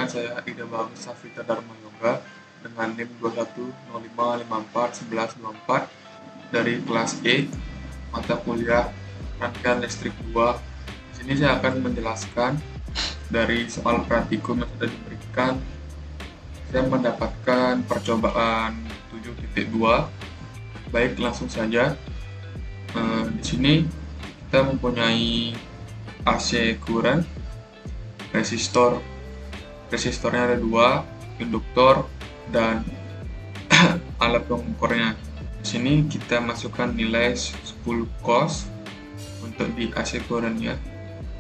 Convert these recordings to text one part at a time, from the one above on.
Perkenalkan, saya Ida Bagus Safita Dharma Yoga dengan NIM 2105541194 dari kelas E, mata kuliah rangkaian listrik 2. Di sini saya akan menjelaskan dari soal praktikum yang sudah diberikan. Saya mendapatkan percobaan 7.2. Baik, langsung saja. Di sini kita mempunyai AC current, resistornya ada 2, induktor, dan alat pengukurnya. Di sini kita masukkan nilai 10 cos untuk di AC currentnya,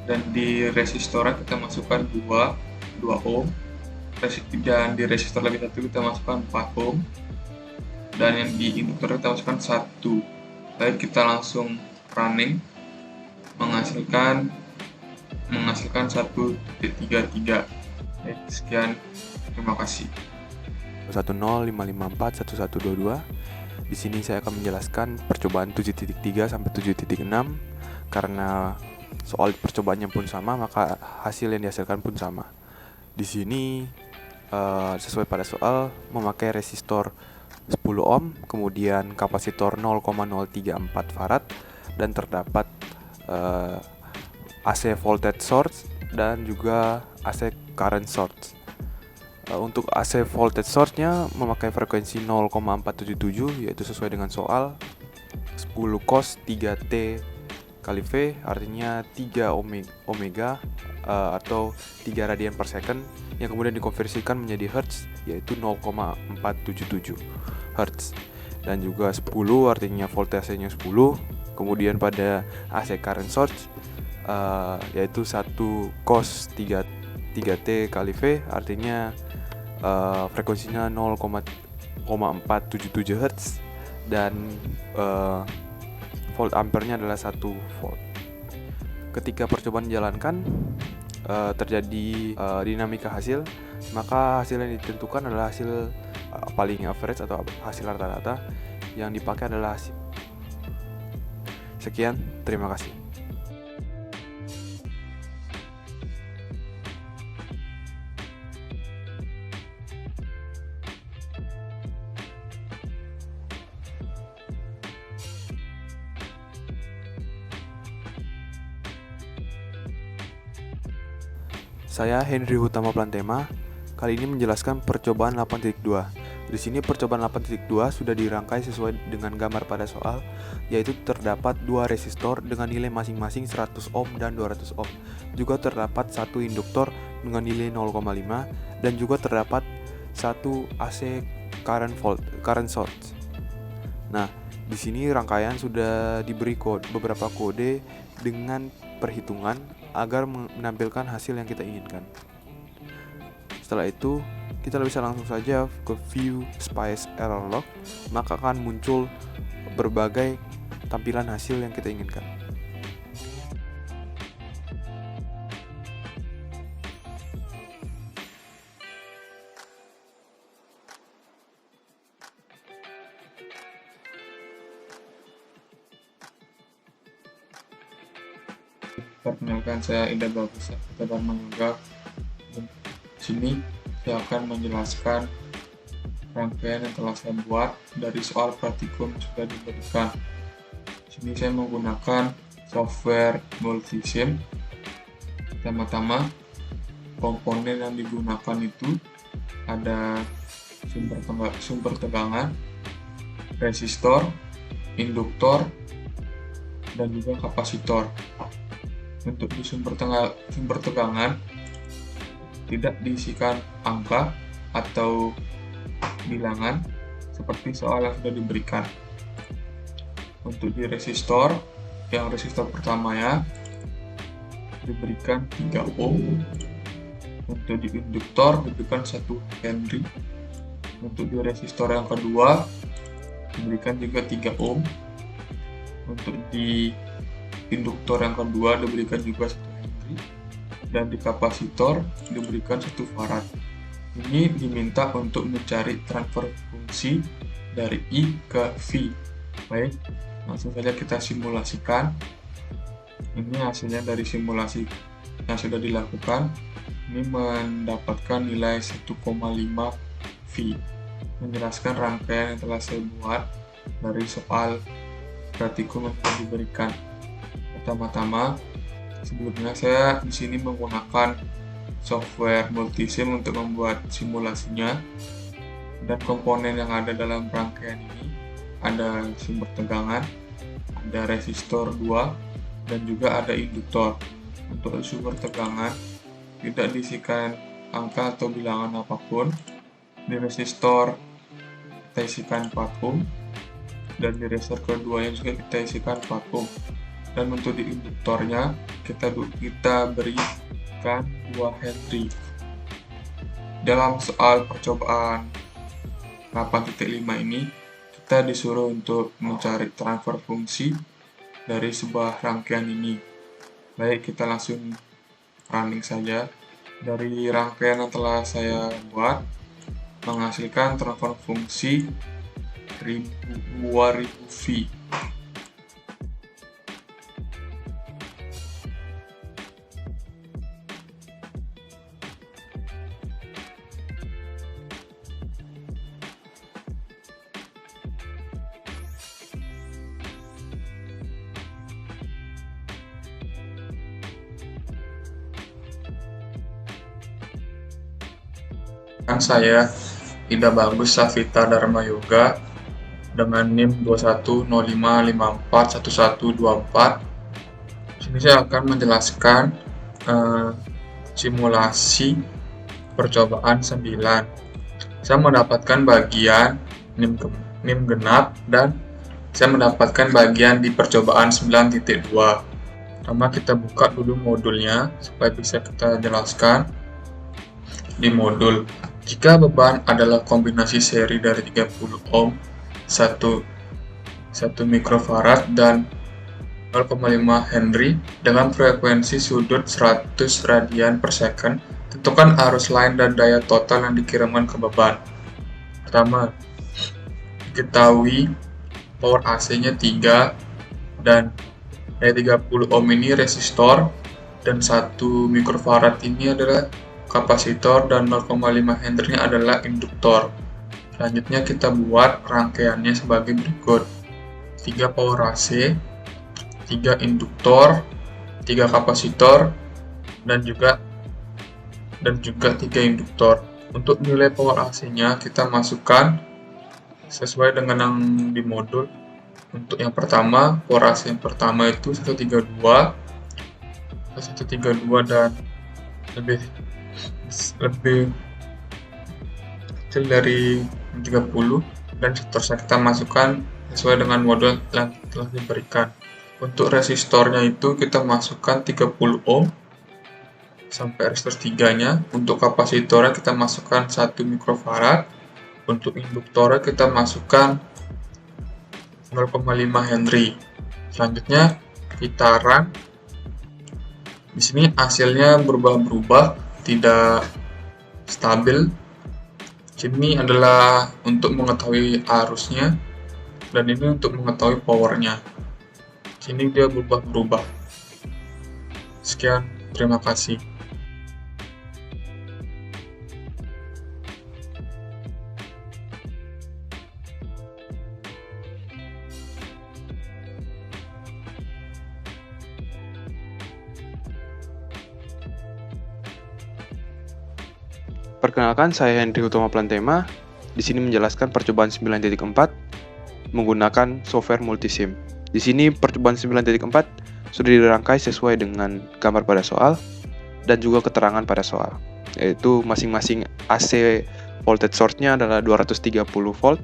dan di resistornya kita masukkan 2 ohm, dan di resistor lebih 1 kita masukkan 4 ohm, dan yang di induktor kita masukkan 1. Baik, kita langsung running, menghasilkan 1.33. Sekian, terima kasih. 105541122. Di sini saya akan menjelaskan percobaan 7.3 sampai 7.6. Karena soal percobaannya pun sama, maka hasil yang dihasilkan pun sama. Di sini sesuai pada soal memakai resistor 10 ohm, kemudian kapasitor 0,034 farad, dan terdapat AC voltage source dan juga AC current source. Untuk AC voltage source-nya memakai frekuensi 0,477, yaitu sesuai dengan soal 10 cos 3T kali V, artinya 3 omega atau 3 radian per second, yang kemudian dikonversikan menjadi hertz, yaitu 0,477 hertz. Dan juga 10 artinya voltasenya 10. Kemudian pada AC current source yaitu 1 cos 3T kali V, artinya frekuensinya 0,477 Hz, dan volt ampernya adalah 1 volt. Ketika percobaan dijalankan, terjadi dinamika hasil, maka hasil yang ditentukan adalah hasil paling average atau hasil rata-rata. Yang dipakai adalah hasil. Sekian, terima kasih. Saya Henry Hutama Plantema. Kali ini menjelaskan percobaan 8.2. Di sini percobaan 8.2 sudah dirangkai sesuai dengan gambar pada soal, yaitu terdapat 2 resistor dengan nilai masing-masing 100 ohm dan 200 ohm. Juga terdapat 1 induktor dengan nilai 0,5, dan juga terdapat 1 AC current source. Nah, di sini rangkaian sudah diberi beberapa kode dengan perhitungan agar menampilkan hasil yang kita inginkan. Setelah itu, kita bisa langsung saja ke view SPICE error log, maka akan muncul berbagai tampilan hasil yang kita inginkan. Perkenalkan, saya Ida Bagus Safita Dharma Yoga. Di sini saya akan menjelaskan rangkaian yang telah saya buat dari soal praktikum yang sudah diberikan. Di sini saya menggunakan software multisim. Pertama-tama, komponen yang digunakan itu ada sumber tegangan, resistor, induktor, dan juga kapasitor. Untuk di sumber tegangan tidak diisikan angka atau bilangan seperti soal yang sudah diberikan. Untuk di resistor, yang resistor pertamanya diberikan 3 ohm. Untuk di induktor diberikan 1 Henry. Untuk di resistor yang kedua diberikan juga 3 ohm. Untuk di induktor yang kedua diberikan juga 1 Henry, dan di kapasitor diberikan 1 farad. Ini diminta untuk mencari transfer fungsi dari I ke V. Baik, langsung saja kita simulasikan. Ini hasilnya dari simulasi yang sudah dilakukan. ini mendapatkan nilai 1,5 V. Menjelaskan rangkaian yang telah saya buat dari soal praktikum yang telah diberikan. Pertama-tama, sebelumnya saya di sini menggunakan software Multisim untuk membuat simulasinya, dan komponen yang ada dalam rangkaian ini ada sumber tegangan, ada resistor 2, dan juga ada induktor. Untuk sumber tegangan tidak diisikan angka atau bilangan apapun. Di resistor kita isikan 4 ohm, dan di resistor keduanya juga kita isikan 4 ohm. Dan untuk di induktornya kita berikan 2 Henry. Dalam soal percobaan 8.5 ini kita disuruh untuk mencari transfer fungsi dari sebuah rangkaian ini. Baik, kita langsung running saja. Dari rangkaian yang telah saya buat menghasilkan transfer fungsi 2000 V. Kan saya Ida Bagus Safita Dharma Yoga dengan NIM 2105541124. Sini saya akan menjelaskan simulasi percobaan 9. Saya mendapatkan bagian NIM genap dan saya mendapatkan bagian di percobaan 9.2. Pertama kita buka dulu modulnya supaya bisa kita jelaskan. Di modul, jika beban adalah kombinasi seri dari 30 ohm, 1 mikrofarad dan 0,5 Henry dengan frekuensi sudut 100 radian per second, tentukan arus line dan daya total yang dikirimkan ke beban. Pertama, diketahui power AC-nya 3 dan daya 30 ohm ini resistor dan 1 mikrofarad ini adalah kapasitor dan 0,5 Henry-nya adalah induktor. Selanjutnya kita buat rangkaiannya sebagai berikut. 3 power AC, 3 induktor, 3 kapasitor, dan juga 3 induktor. Untuk nilai power AC-nya kita masukkan sesuai dengan yang di modul. Untuk yang pertama, power AC yang pertama itu 132 dan lebih kecil dari 30, dan seterusnya kita masukkan sesuai dengan modul yang telah diberikan. Untuk resistornya itu kita masukkan 30 ohm sampai resistor 3-nya. Untuk kapasitornya kita masukkan 1 mikrofarad. Untuk induktornya kita masukkan 0,5 Henry. Selanjutnya kita run. Di sini hasilnya berubah-ubah, tidak stabil. Ini adalah untuk mengetahui arusnya, dan ini untuk mengetahui powernya. Sini dia berubah-ubah. Sekian, terima kasih. Perkenalkan, saya Henry Utama Plantema. Di sini menjelaskan percobaan 9.4 menggunakan software Multisim. Di sini percobaan 9.4 sudah dirangkai sesuai dengan gambar pada soal dan juga keterangan pada soal. Yaitu masing-masing AC voltage source-nya adalah 230 volt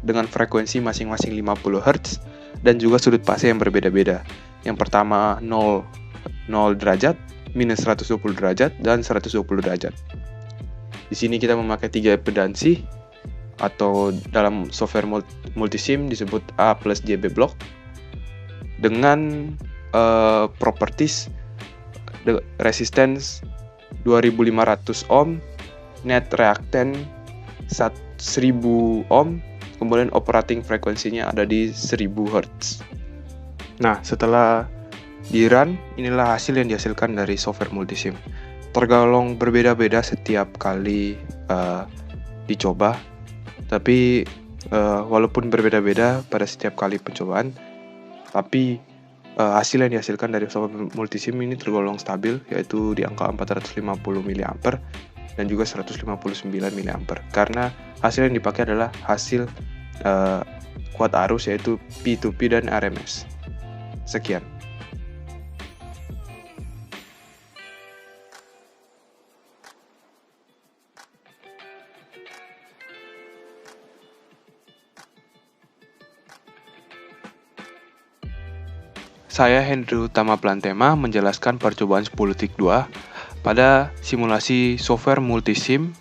dengan frekuensi masing-masing 50 Hz dan juga sudut fase yang berbeda-beda. Yang pertama 0 derajat, minus 120 derajat, dan 120 derajat. Di sini kita memakai 3 impedansi atau dalam software Multisim disebut A plus JB block dengan properties resistance 2500 ohm, net reactant 1000 ohm, kemudian operating frekuensinya ada di 1000 Hz. Nah, setelah di run, inilah hasil yang dihasilkan dari software Multisim. tergolong berbeda-beda setiap kali dicoba, tapi walaupun berbeda-beda pada setiap kali pencobaan, tapi hasil yang dihasilkan dari software multisim ini tergolong stabil, yaitu di angka 450 mA dan juga 159 mA, karena hasil yang dipakai adalah hasil kuat arus, yaitu P2P dan RMS. Sekian. Saya Henry Utama Plantema menjelaskan percobaan 10.2 pada simulasi software multisim.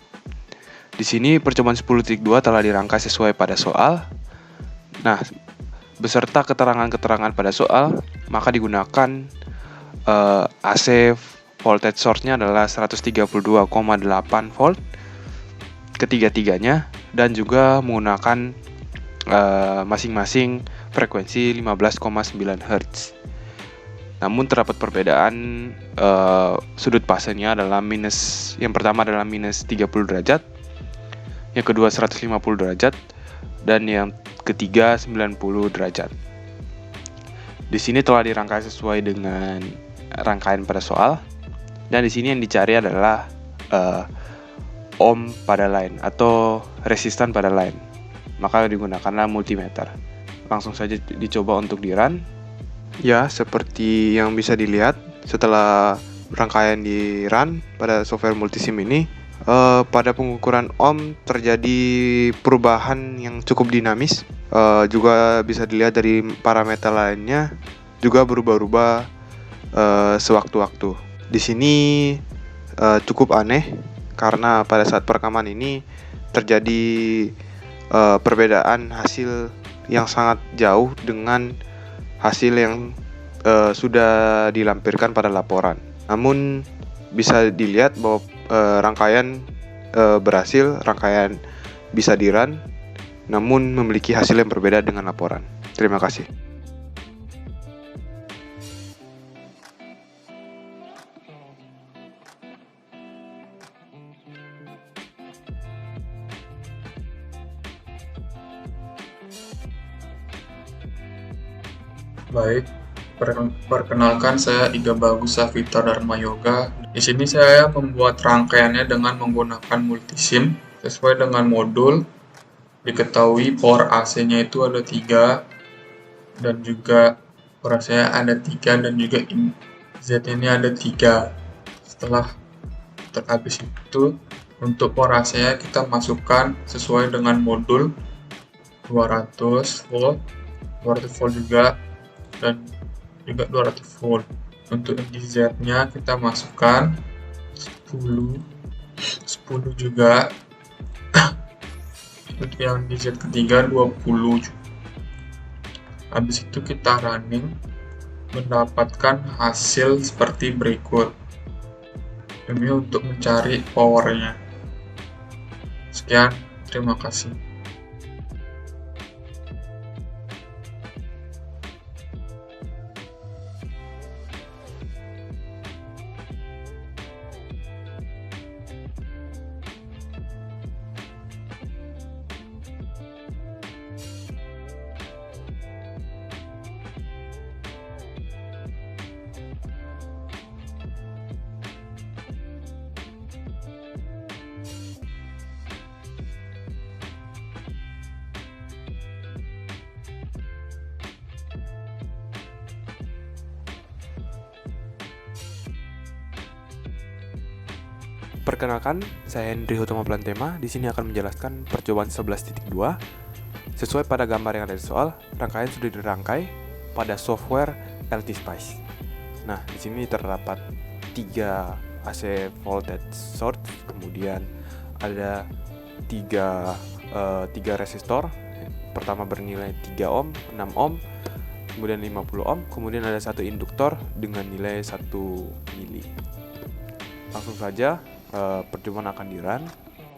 Di sini percobaan 10.2 telah dirangkai sesuai pada soal. Nah, beserta keterangan-keterangan pada soal, maka digunakan AC voltage source-nya adalah 132,8 volt ketiga-tiganya, dan juga menggunakan masing-masing frekuensi 15,9 Hz. Namun terdapat perbedaan sudut pasenya adalah yang pertama adalah minus 30 derajat, yang kedua 150 derajat, dan yang ketiga 90 derajat. Di sini telah dirangkai sesuai dengan rangkaian pada soal, dan di sini yang dicari adalah ohm pada line atau resistan pada line. Maka digunakanlah multimeter. Langsung saja dicoba untuk di-run. Ya, seperti yang bisa dilihat setelah rangkaian di-run pada software multisim ini, pada pengukuran ohm terjadi perubahan yang cukup dinamis. Juga bisa dilihat dari parameter lainnya juga berubah-ubah sewaktu-waktu. Di sini cukup aneh karena pada saat perekaman ini terjadi perbedaan hasil yang sangat jauh dengan hasil yang sudah dilampirkan pada laporan. Namun bisa dilihat bahwa rangkaian berhasil, rangkaian bisa di-run, namun memiliki hasil yang berbeda dengan laporan. Terima kasih. Baik, perkenalkan saya Iga Bagus Safitra Dharma Yoga. Di sini saya membuat rangkaiannya dengan menggunakan multisim sesuai dengan modul. Diketahui power AC-nya itu ada 3 dan juga power AC ada 3 dan juga Z ini ada 3. Setelah terhabis itu, untuk power AC kita masukkan sesuai dengan modul 200 volt, 200 volt juga, dan juga 200 volt. Untuk Z-nya kita masukkan 10 juga. Untuk yang di Z ketiga 20. Habis itu kita running, mendapatkan hasil seperti berikut. Ini untuk mencari powernya. Sekian, terima kasih. Perkenalkan, saya Henry Utama Plantema. Di sini akan menjelaskan percobaan 11.2. Sesuai pada gambar yang ada di soal, rangkaian sudah dirangkai pada software LT-Spice. Nah, di sini terdapat 3 AC voltage source, kemudian ada 3 resistor. Pertama bernilai 3 ohm, 6 ohm, kemudian 50 ohm, kemudian ada 1 induktor dengan nilai 1 mili. Langsung saja percobaan akan di-run.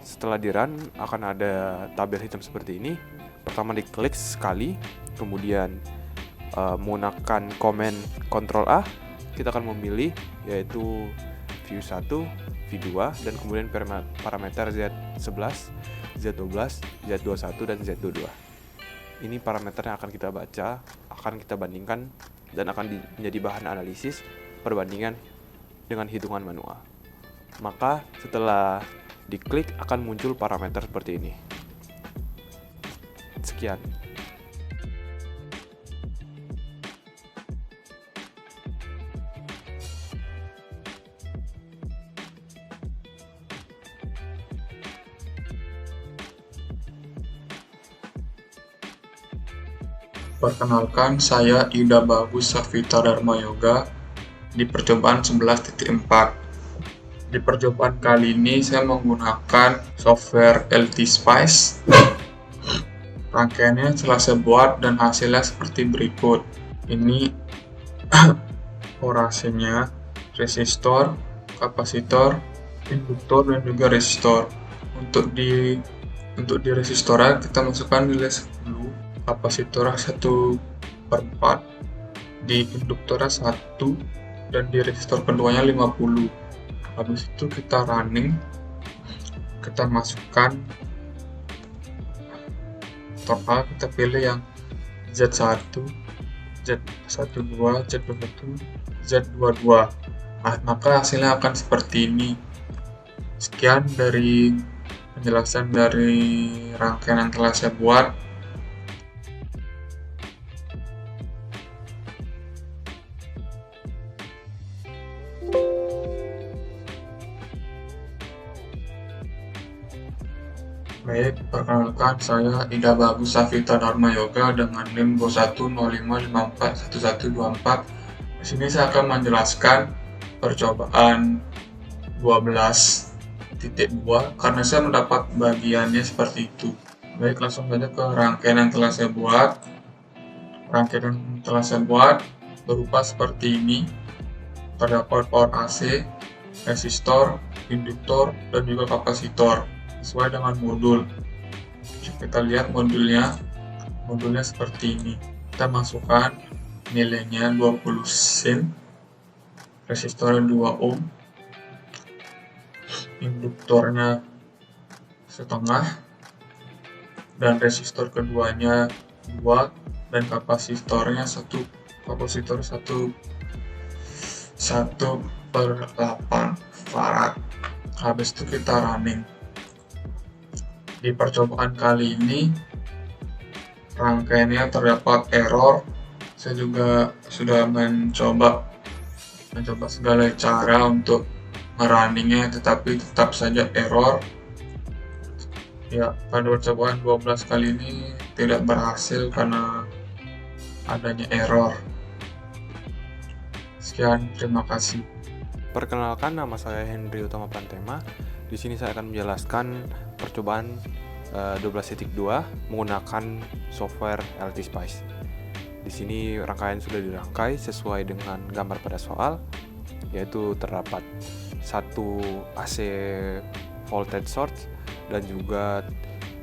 Setelah di-run akan ada tabel hitam seperti ini. Pertama diklik sekali, kemudian menggunakan komen Ctrl A, kita akan memilih yaitu V1, V2, dan kemudian parameter Z11, Z12, Z21, dan Z22. Ini parameter yang akan kita baca, akan kita bandingkan, dan akan menjadi bahan analisis perbandingan dengan hitungan manual. Maka setelah diklik akan muncul parameter seperti ini. Sekian. Perkenalkan, saya Ida Bagus Safita Dharma Yoga di percobaan 11.4. Di percobaan kali ini saya menggunakan software LT-Spice. Rangkaiannya telah saya buat dan hasilnya seperti berikut. Ini orasinya, resistor, kapasitor, induktor, dan juga resistor. Untuk di resistornya kita masukkan nilai 10, kapasitornya 1/4, di induktornya 1, dan di resistor keduanya 50. Habis itu kita running, kita masukkan total, kita pilih yang Z1, Z12, Z21, Z22. Maka hasilnya akan seperti ini. Sekian dari penjelasan dari rangkaian yang telah saya buat. Baik, perkenalkan saya Ida Bagus Safita Dharma Yoga dengan NIM 2105541124. Di sini saya akan menjelaskan percobaan 12.2 karena saya mendapat bagiannya seperti itu. Baik, langsung saja ke rangkaian yang telah saya buat. Rangkaian yang telah saya buat berupa seperti ini. Terdapat power AC, resistor, induktor, dan juga kapasitor sesuai dengan modul. Kita lihat modulnya seperti ini. Kita masukkan nilainya 20 sin, resistornya 2 ohm, induktornya setengah, dan resistor keduanya 2, dan kapasitornya 1/8 farad. Habis itu kita running. Di percobaan kali ini rangkaiannya terdapat error. Saya juga sudah mencoba segala cara untuk merunningnya, tetapi tetap saja error. Ya, pada percobaan 12 kali ini tidak berhasil karena adanya error. Sekian, terima kasih. Perkenalkan, nama saya Henry Utama Plantema. Di sini saya akan menjelaskan percobaan 12.2 menggunakan software LT-Spice. Di sini rangkaian sudah dirangkai sesuai dengan gambar pada soal, yaitu terdapat satu AC voltage source dan juga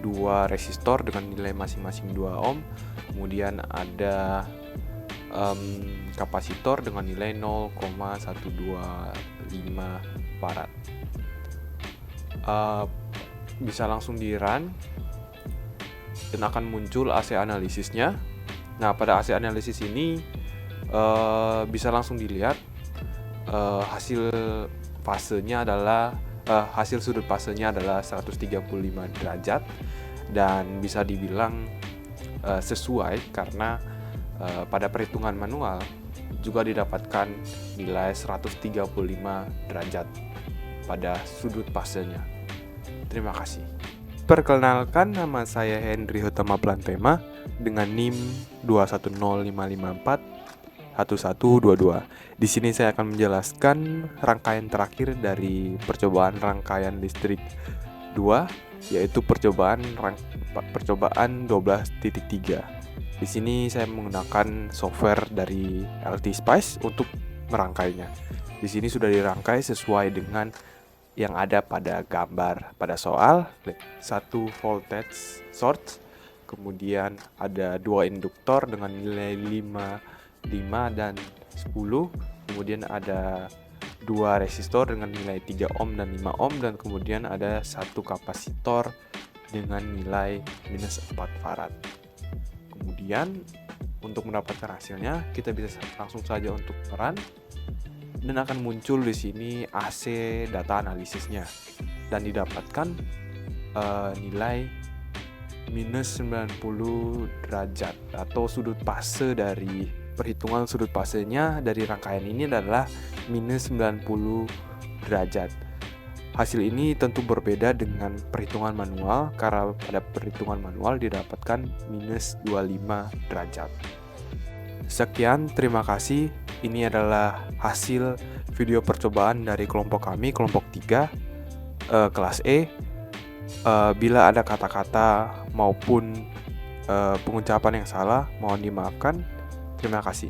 2 resistor dengan nilai masing-masing 2 ohm. Kemudian ada kapasitor dengan nilai 0,125 farad. Bisa langsung di run dan akan muncul AC analisisnya. Nah, pada AC analisis ini bisa langsung dilihat hasil sudut fasenya adalah 135 derajat dan bisa dibilang sesuai karena pada perhitungan manual juga didapatkan nilai 135 derajat pada sudut fasenya. Terima kasih. Perkenalkan, nama saya Henry Utama Plantema dengan NIM 2105541122. Di sini saya akan menjelaskan rangkaian terakhir dari percobaan rangkaian listrik 2, yaitu percobaan 12.3. Di sini saya menggunakan software dari LT-Spice untuk merangkainya. Di sini sudah dirangkai sesuai dengan yang ada pada gambar pada soal. 1 voltage source, kemudian ada 2 induktor dengan nilai 5 dan 10, kemudian ada 2 resistor dengan nilai 3 ohm dan 5 ohm, dan kemudian ada 1 kapasitor dengan nilai minus 4 farad. Kemudian untuk mendapatkan hasilnya, kita bisa langsung saja untuk run, dan akan muncul di sini AC data analisisnya, dan didapatkan nilai minus 90 derajat atau sudut fase dari perhitungan sudut fasenya dari rangkaian ini adalah minus 90 derajat. Hasil ini tentu berbeda dengan perhitungan manual, karena pada perhitungan manual didapatkan minus 25 derajat. Sekian, terima kasih. Ini adalah hasil video percobaan dari kelompok kami, kelompok 3, kelas E. Bila ada kata-kata maupun pengucapan yang salah, mohon dimaafkan. Terima kasih.